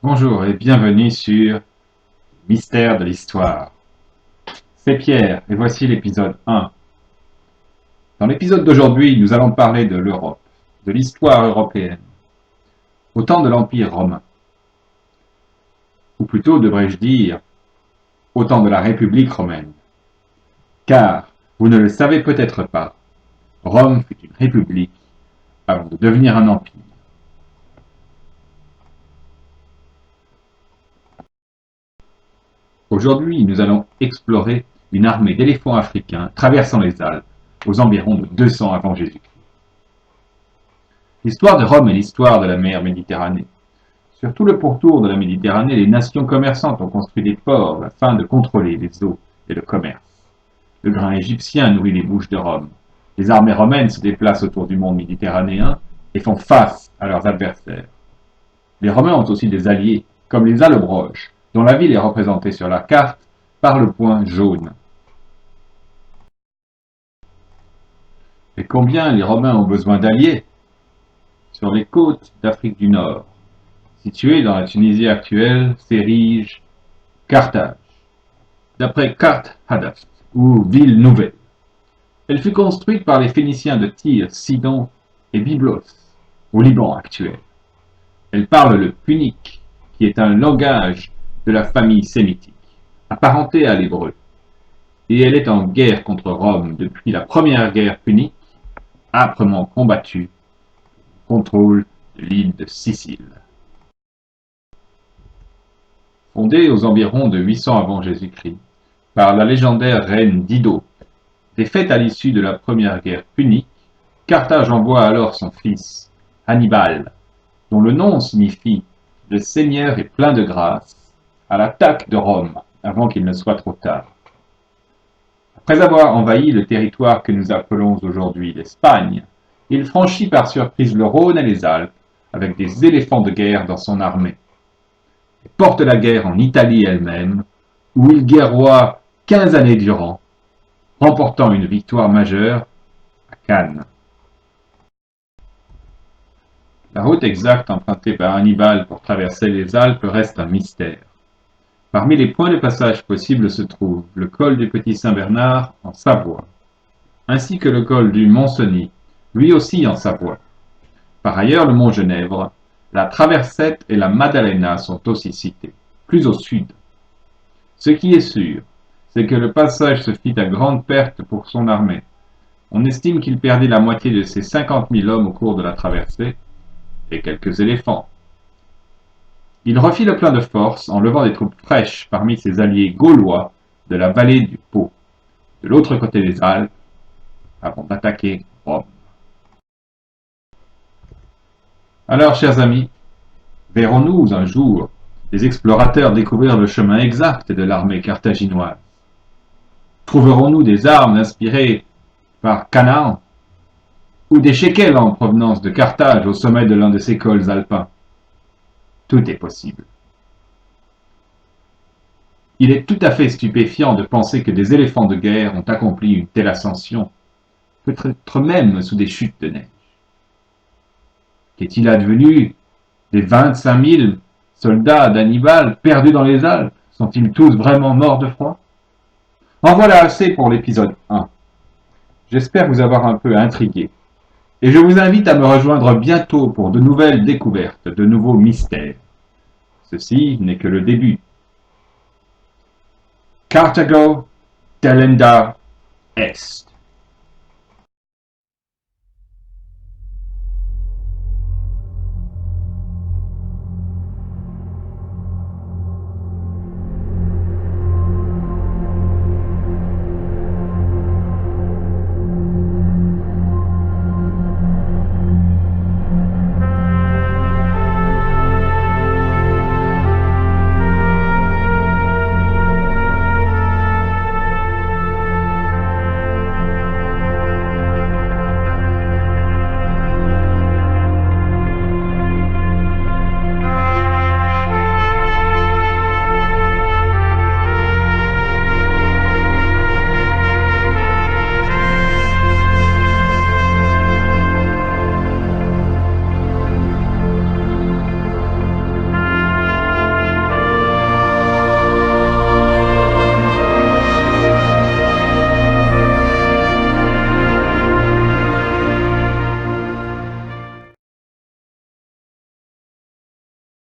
Bonjour et bienvenue sur Mystère de l'Histoire. C'est Pierre et voici l'épisode 1. Dans l'épisode d'aujourd'hui, nous allons parler de l'Europe, de l'histoire européenne, au temps de l'Empire romain. Ou plutôt, devrais-je dire, au temps de la République romaine. Car, vous ne le savez peut-être pas, Rome fut une république avant de devenir un empire. Aujourd'hui, nous allons explorer une armée d'éléphants africains traversant les Alpes aux environs de 200 avant Jésus-Christ. L'histoire de Rome est l'histoire de la mer Méditerranée. Sur tout le pourtour de la Méditerranée, les nations commerçantes ont construit des ports afin de contrôler les eaux et le commerce. Le grain égyptien nourrit les bouches de Rome. Les armées romaines se déplacent autour du monde méditerranéen et font face à leurs adversaires. Les Romains ont aussi des alliés, comme les Allobroges, dont la ville est représentée sur la carte par le point jaune. Et combien les Romains ont besoin d'alliés? Sur les côtes d'Afrique du Nord, située dans la Tunisie actuelle, s'érige Carthage, d'après Carte Hadaft, ou ville nouvelle. Elle fut construite par les Phéniciens de Tyr, Sidon et Byblos, au Liban actuel. Elle parle le punique, qui est un langage de la famille sémitique, apparenté à l'hébreu. Et elle est en guerre contre Rome depuis la première guerre punique, âprement combattue, contrôle de l'île de Sicile. Fondée aux environs de 800 avant Jésus-Christ par la légendaire reine Dido, défaite à l'issue de la première guerre punique, Carthage envoie alors son fils, Hannibal, dont le nom signifie « le Seigneur est plein de grâce », à l'attaque de Rome avant qu'il ne soit trop tard. Après avoir envahi le territoire que nous appelons aujourd'hui l'Espagne, il franchit par surprise le Rhône et les Alpes avec des éléphants de guerre dans son armée. Il porte la guerre en Italie elle-même, où il guerroie 15 années durant, remportant une victoire majeure à Cannes. La route exacte empruntée par Hannibal pour traverser les Alpes reste un mystère. Parmi les points de passage possibles se trouve le col du Petit Saint-Bernard en Savoie, ainsi que le col du Mont-Cenis, lui aussi en Savoie. Par ailleurs, le mont Genèvre, la Traversette et la Maddalena sont aussi cités, plus au sud. Ce qui est sûr, c'est que le passage se fit à grande perte pour son armée. On estime qu'il perdit la moitié de ses 50 000 hommes au cours de la traversée, et quelques éléphants. Il refit le plein de force en levant des troupes fraîches parmi ses alliés gaulois de la vallée du Pô, de l'autre côté des Alpes, avant d'attaquer Rome. Alors, chers amis, verrons-nous un jour les explorateurs découvrir le chemin exact de l'armée carthaginoise? Trouverons-nous des armes inspirées par Canaan ou des shekels en provenance de Carthage au sommet de l'un de ses cols alpins? Tout est possible. Il est tout à fait stupéfiant de penser que des éléphants de guerre ont accompli une telle ascension, peut-être même sous des chutes de neige. Qu'est-il advenu des 25 000 soldats d'Hannibal perdus dans les Alpes? Sont-ils tous vraiment morts de froid? En voilà assez pour l'épisode 1. J'espère vous avoir un peu intrigué. Et je vous invite à me rejoindre bientôt pour de nouvelles découvertes, de nouveaux mystères. Ceci n'est que le début. Carthago delenda est.